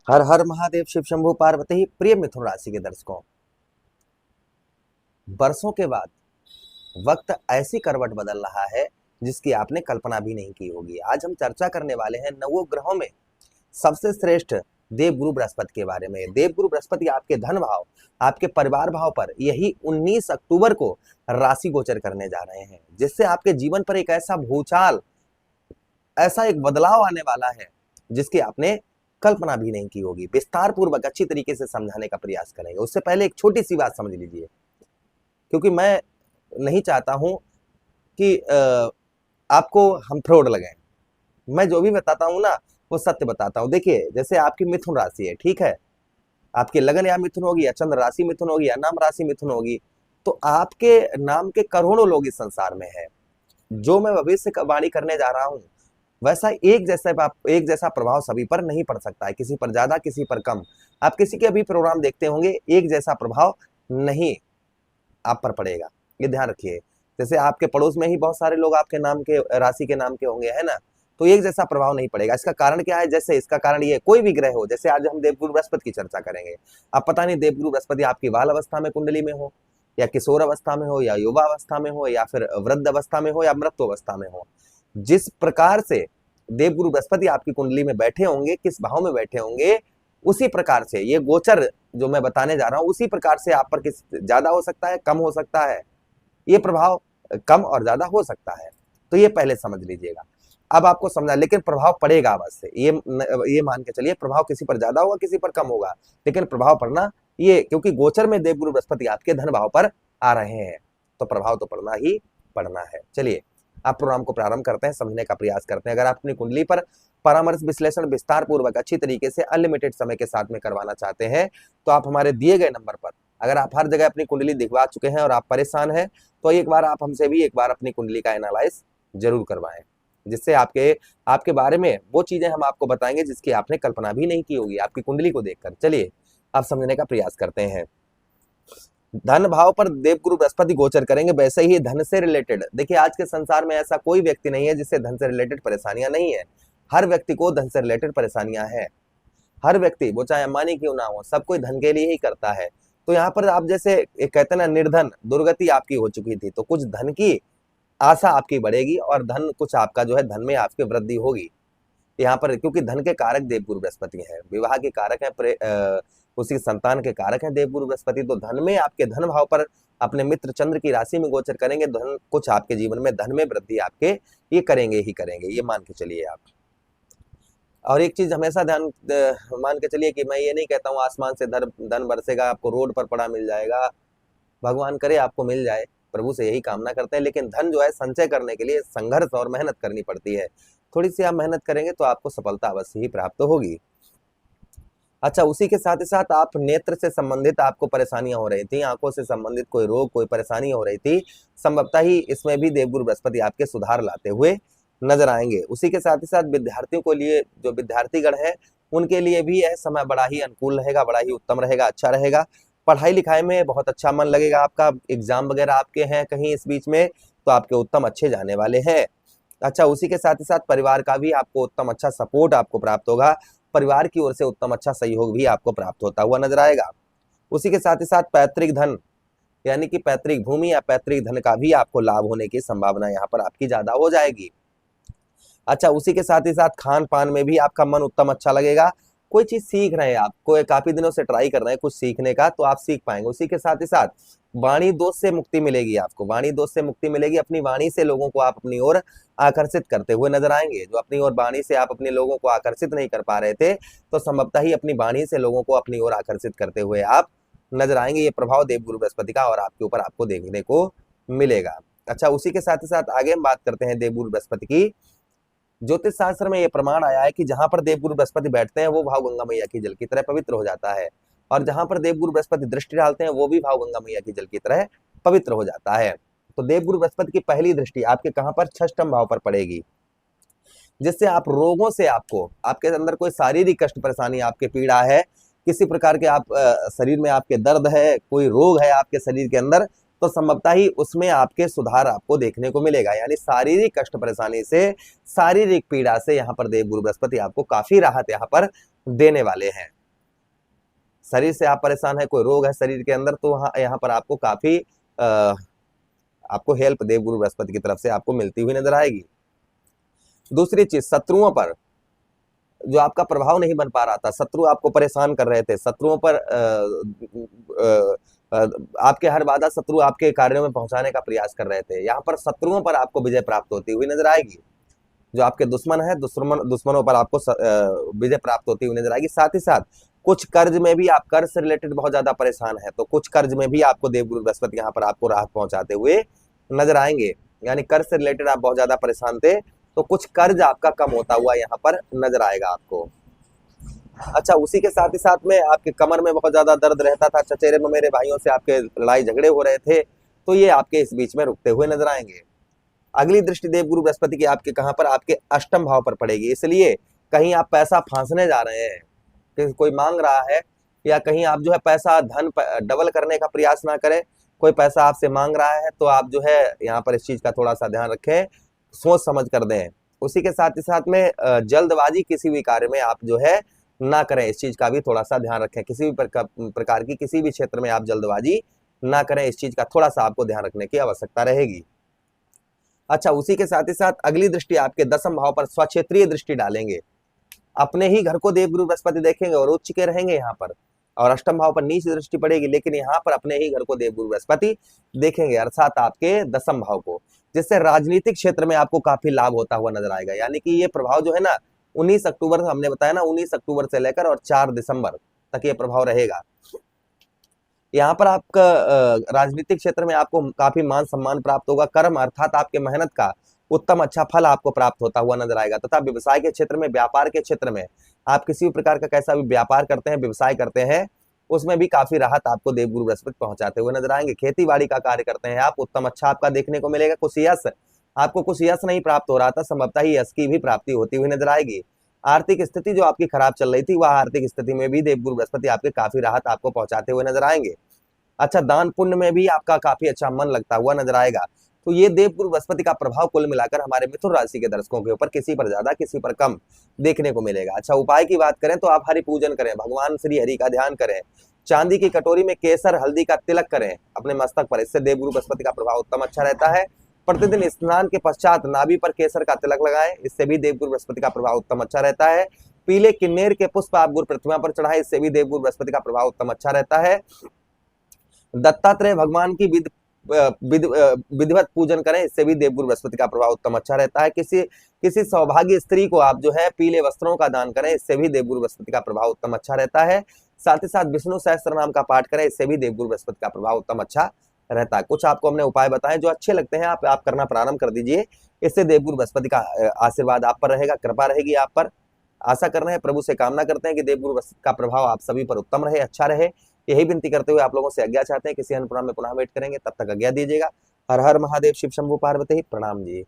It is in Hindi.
हर हर महादेव, शिव शंभु पार्वती। प्रिय मिथुन राशि के दर्शकों, बरसों के बाद वक्त ऐसी करवट बदल रहा है जिसकी आपने कल्पना भी नहीं की होगी। आज हम चर्चा करने वाले हैं नवों ग्रहों में सबसे श्रेष्ठ देवगुरु बृहस्पति के बारे में। देवगुरु बृहस्पति आपके धन भाव, आपके परिवार भाव पर यही 19 अक्टूबर को राशि गोचर करने जा रहे हैं, जिससे आपके जीवन पर एक ऐसा भूचाल, ऐसा एक बदलाव आने वाला है जिसकी आपने कल्पना भी नहीं की होगी। विस्तार पूर्वक अच्छी तरीके से समझाने का प्रयास करेंगे। उससे पहले एक छोटी सी बात समझ लीजिए, क्योंकि मैं नहीं चाहता हूं कि आपको हम फ्रॉड लगाएं। मैं जो भी बताता हूं ना, वो सत्य बताता हूं। देखिए, जैसे आपकी मिथुन राशि है, ठीक है, आपकी लगन या मिथुन होगी, या चंद्र राशि मिथुन होगी, या नाम राशि मिथुन होगी, तो आपके नाम के करोड़ों लोग इस संसार में है। जो मैं भविष्य वाणी करने जा रहा हूं, वैसा एक जैसा प्रभाव सभी पर नहीं पड़ सकता है, किसी पर ज्यादा, किसी पर कम। आप किसी के भी प्रोग्राम देखते होंगे, एक जैसा प्रभाव नहीं आप पर पड़ेगा, ये ध्यान रखिए। जैसे आपके पड़ोस में ही बहुत सारे लोग आपके नाम के, राशि के नाम के होंगे, है ना, तो एक जैसा प्रभाव नहीं पड़ेगा। इसका कारण क्या है? जैसे इसका कारण ये, कोई भी ग्रह हो, जैसे आज हम देवगुरु बृहस्पति की चर्चा करेंगे। अब पता नहीं देवगुरु बृहस्पति आपकी बाल अवस्था में कुंडली में हो, या किशोर अवस्था में हो, या युवा अवस्था में हो, या फिर वृद्ध अवस्था में हो, या मृत्यु अवस्था में हो, जिस प्रकार से देवगुरु बृहस्पति आपकी कुंडली में बैठे होंगे, किस भाव में बैठे होंगे, उसी प्रकार से ये गोचर जो मैं बताने जा रहा हूं, उसी प्रकार से आप पर किस ज्यादा हो सकता है, कम हो सकता है। ये प्रभाव कम और ज्यादा हो सकता है, तो ये पहले समझ लीजिएगा। अब आपको समझा, लेकिन प्रभाव पड़ेगा अवश्य। ये मान के चलिए, प्रभाव किसी पर ज्यादा होगा, किसी पर कम होगा, लेकिन प्रभाव पड़ना ये, क्योंकि गोचर में देवगुरु बृहस्पति आपके धन भाव पर आ रहे हैं, तो प्रभाव तो पड़ना ही पड़ना है। चलिए, आप प्रोग्राम को प्रारंभ करते हैं, समझने का प्रयास करते हैं। अगर आप अपनी कुंडली पर परामर्श विश्लेषण विस्तार पूर्वक अच्छी तरीके से अनलिमिटेड समय के साथ में करवाना चाहते हैं, तो आप हमारे दिए गए नंबर पर, अगर आप हर जगह अपनी कुंडली दिखवा चुके हैं और आप परेशान हैं, तो एक बार आप हमसे भी एक बार अपनी कुंडली का एनालाइज जरूर करवाएं, जिससे आपके बारे में वो चीजें हम आपको बताएंगे जिसकी आपने कल्पना भी नहीं की होगी आपकी कुंडली को देखकर। चलिए, आप समझने का प्रयास करते हैं। धन भाव पर देवगुरु बृहस्पति गोचर करेंगे, वैसे ही धन से रिलेटेड, देखिए आज के संसार में ऐसा कोई व्यक्ति नहीं है जिससे धन से रिलेटेड परेशानियां नहीं है। हर व्यक्ति को धन से रिलेटेड परेशानियां हैं। हर व्यक्ति, वो चाहे अंबानी क्यों ना हो, सब कोई धन के लिए ही करता है। तो यहाँ पर आप जैसे कहते हैं ना, निर्धन दुर्गति आपकी हो चुकी थी, तो कुछ धन की आशा आपकी बढ़ेगी और धन कुछ आपका जो है, धन में आपकी वृद्धि होगी यहाँ पर, क्योंकि धन के कारक देवगुरु बृहस्पति है, विवाह के कारक है, उसी संतान के कारक है देवगुरु बृहस्पति। तो धन में आपके धन भाव पर अपने मित्र चंद्र की राशि में गोचर करेंगे, धन कुछ आपके जीवन में धन में वृद्धि आपके ये करेंगे ही करेंगे, ये मान के चलिए आप। और एक चीज हमेशा ध्यान मान के चलिए कि मैं ये नहीं कहता हूँ आसमान से धन बरसेगा, आपको रोड पर पड़ा मिल जाएगा। भगवान करे आपको मिल जाए, प्रभु से यही कामना करते हैं। लेकिन धन जो है, संचय करने के लिए संघर्ष और मेहनत करनी पड़ती है। थोड़ी सी आप मेहनत करेंगे तो आपको सफलता अवश्य ही प्राप्त होगी। अच्छा, उसी के साथ ही साथ आप नेत्र से संबंधित आपको परेशानियां हो रही थी, आंखों से संबंधित कोई रोग, कोई परेशानी हो रही थी, संभवतः ही इसमें भी देवगुरु बृहस्पति आपके सुधार लाते हुए नजर आएंगे। उसी के साथ ही साथ विद्यार्थियों के लिए, जो विद्यार्थीगण है, उनके लिए भी यह समय बड़ा ही अनुकूल रहेगा, बड़ा ही उत्तम रहेगा, अच्छा रहेगा। पढ़ाई लिखाई में बहुत अच्छा मन लगेगा आपका। एग्जाम वगैरह आपके हैं कहीं इस बीच में, तो आपके उत्तम अच्छे जाने वाले हैं। अच्छा, उसी के साथ ही साथ परिवार का भी आपको उत्तम अच्छा सपोर्ट आपको प्राप्त होगा। परिवार की ओर से उत्तम अच्छा सहयोग भी आपको प्राप्त होता हुआ नजर आएगा। उसी के साथ ही साथ पैतृक धन, यानी कि पैतृक भूमि या पैतृक धन का भी आपको लाभ होने की संभावना यहाँ पर आपकी ज्यादा हो जाएगी। अच्छा, उसी के साथ ही साथ खान पान में भी आपका मन उत्तम अच्छा लगेगा। कोई चीज सीख रहे हैं आप, कोई काफी दिनों से ट्राई कर रहे हैं कुछ सीखने का, तो आप सीख पाएंगे। उसी के साथ ही साथ वाणी दोष से मुक्ति मिलेगी आपको, वाणी दोष से मुक्ति मिलेगी। अपनी वाणी से लोगों को आप अपनी ओर आकर्षित करते हुए नजर आएंगे। जो अपनी ओर वाणी से आप अपने लोगों को आकर्षित नहीं कर पा रहे थे, तो संभवतः ही अपनी वाणी से लोगों को अपनी ओर आकर्षित करते हुए आप नजर आएंगे। ये प्रभाव देवगुरु बृहस्पति का और आपके ऊपर आपको देखने को मिलेगा। अच्छा, उसी के साथ ही साथ आगे हम बात करते हैं देवगुरु बृहस्पति की। ज्योतिष शास्त्र में यह प्रमाण आया है कि जहां पर देवगुरु बृहस्पति बैठते हैं, वो भाव गंगा मैया की जल की तरह पवित्र हो जाता है, और जहां पर देवगुरु बृहस्पति दृष्टि डालते हैं, वो भी भाव गंगा मैया की जल की तरह पवित्र हो जाता है। तो देवगुरु बृहस्पति की पहली दृष्टि आपके कहां पर? षष्ठम भाव पर पड़ेगी, जिससे आप रोगों से, आपको आपके अंदर कोई शारीरिक कष्ट परेशानी, आपके पीड़ा है, किसी प्रकार के आप शरीर में आपके दर्द है, कोई रोग है आपके शरीर के अंदर, तो संभवतः ही उसमें आपके सुधार आपको देखने को मिलेगा। यानी शारीरिक कष्ट परेशानी से, शारीरिक पीड़ा से यहाँ पर देवगुरु बृहस्पति आपको काफी राहत यहाँ पर देने वाले हैं। शरीर से आप परेशान है, कोई रोग है शरीर के अंदर, तो यहाँ पर आपको काफी आपको हेल्प देवगुरु बृहस्पति की तरफ से आपको मिलती हुई नजर आएगी। दूसरी चीज, शत्रुओं पर जो आपका प्रभाव नहीं बन पा रहा था, शत्रु आपको परेशान कर रहे थे, शत्रुओं पर आपके हर बाधा शत्रु आपके कार्यों में पहुंचाने का प्रयास कर रहे थे, यहाँ पर शत्रुओं पर आपको विजय प्राप्त होती हुई नजर आएगी। जो आपके दुश्मन है, दुश्मनों पर आपको विजय प्राप्त होती हुई नजर आएगी। साथ ही साथ कुछ कर्ज में भी आप कर्ज से रिलेटेड बहुत ज्यादा परेशान है, तो कुछ कर्ज में भी आपको देवगुरु बृहस्पति यहाँ पर आपको राहत पहुंचाते हुए नजर आएंगे। यानी कर्ज से रिलेटेड आप बहुत ज्यादा परेशान थे, तो कुछ कर्ज आपका कम होता हुआ यहाँ पर नजर आएगा आपको। अच्छा, उसी के साथ ही साथ में आपके कमर में बहुत ज्यादा दर्द रहता था, चचेरे ममेरे भाइयों से आपके लड़ाई झगड़े हो रहे थे, तो ये आपके इस बीच में रुकते हुए नजर आएंगे। अगली दृष्टि देवगुरु बृहस्पति की आपके कहां पर, आपके अष्टम भाव पर पड़ेगी, इसलिए कहीं आप पैसा फांसने जा रहे हैं, कि कोई मांग रहा है, या कहीं आप जो है पैसा धन डबल करने का प्रयास ना करें, कोई पैसा आपसे मांग रहा है तो आप जो है यहाँ पर इस चीज का थोड़ा सा ध्यान रखें, सोच समझ कर दें। उसी के साथ ही साथ में जल्दबाजी किसी भी कार्य में आप जो है ना करें, इस चीज का भी थोड़ा सा ध्यान रखें। किसी भी प्रकार की किसी भी क्षेत्र में आप जल्दबाजी ना करें, इस चीज का थोड़ा सा आपको ध्यान रखने की आवश्यकता रहेगी। अच्छा, उसी के साथ ही साथ अगली दृष्टि आपके दसम भाव पर स्वक्षेत्रीय दृष्टि डालेंगे, अपने ही घर को देवगुरु बृहस्पति देखेंगे और उच्च के रहेंगे यहाँ पर, और अष्टम भाव पर नीच दृष्टि पड़ेगी, लेकिन यहाँ पर अपने ही घर को देवगुरु बृहस्पति देखेंगे, अर्थात आपके दसम भाव को, जिससे राजनीतिक क्षेत्र में आपको काफी लाभ होता हुआ नजर आएगा। यानी कि ये प्रभाव जो है ना 19 अक्टूबर, हमने बताया ना 19 अक्टूबर से लेकर और 4 दिसंबर तक ये प्रभाव रहेगा। यहाँ पर आपका राजनीतिक क्षेत्र में आपको काफी मान सम्मान प्राप्त होगा, कर्म अर्थात आपके मेहनत का उत्तम अच्छा फल आपको प्राप्त होता हुआ नजर आएगा। तथा व्यवसाय के क्षेत्र में, व्यापार के क्षेत्र में, आप किसी भी प्रकार का कैसा भी व्यापार करते हैं, व्यवसाय करते हैं, उसमें भी काफी राहत आपको देवगुरु बृहस्पति पहुंचाते हुए नजर आएंगे। खेती बाड़ी का कार्य करते हैं आप, उत्तम अच्छा आपका देखने को मिलेगा। कुछ यश, आपको कुछ यश नहीं प्राप्त हो रहा था, संभवतः ही यश की भी प्राप्ति होती हुई नजर आएगी। आर्थिक स्थिति जो आपकी खराब चल रही थी, वह आर्थिक स्थिति में भी देवगुरु बृहस्पति आपके काफी राहत आपको पहुंचाते हुए नजर आएंगे। अच्छा, दान पुण्य में भी आपका काफी अच्छा मन लगता हुआ नजर आएगा। तो ये देवगुरु बृहस्पति का प्रभाव कुल मिलाकर हमारे मिथुन राशि के दर्शकों के ऊपर किसी पर ज्यादा किसी पर कम देखने को मिलेगा। अच्छा, उपाय की बात करें तो आप हरि पूजन करें, भगवान श्री हरि का ध्यान करें, चांदी की कटोरी में केसर हल्दी का तिलक करें अपने मस्तक पर, इससे देवगुरु बृहस्पति का प्रभाव उत्तम अच्छा रहता है। प्रतिदिन स्नान के पश्चात नाभि पर केसर का तिलक लगाएं, इससे भी देवगुरु बृहस्पति का प्रभाव उत्तम अच्छा रहता है। पीले किन्नेर के पुष्प आप गुरु प्रतिमा पर चढ़ाएं, इससे भी देवगुरु बृहस्पति का प्रभाव उत्तम अच्छा रहता है। दत्तात्रेय भगवान की विधिवत पूजन करें, इससे भी देवगुरु बृहस्पति का प्रभाव उत्तम अच्छा रहता है। किसी सौभाग्य स्त्री को आप जो है पीले वस्त्रों का दान करें, इससे भी देवगुरु बृहस्पति का प्रभाव उत्तम अच्छा रहता है। साथ ही साथ विष्णु सहस्त्र नाम का पाठ करें, इससे भी देवगुरु बृहस्पति का प्रभाव उत्तम अच्छा रहता है। कुछ आपको हमने उपाय बताए जो अच्छे लगते हैं, आप करना प्रारंभ कर दीजिए, इससे देवगुरु बृहस्पति का आशीर्वाद आप पर रहेगा, कृपा रहेगी आप पर। आशा कर रहे हैं, प्रभु से कामना करते हैं कि देवगुरु बृहस्पति का प्रभाव आप सभी पर उत्तम रहे, अच्छा रहे। यही विनती करते हुए आप लोगों से आज्ञा चाहते हैं, किसी अन्य प्रोग्राम में पुनः वेट करेंगे, तब तक आज्ञा दीजिएगा। हर हर महादेव, शिव शंभु पार्वती, प्रणाम जी।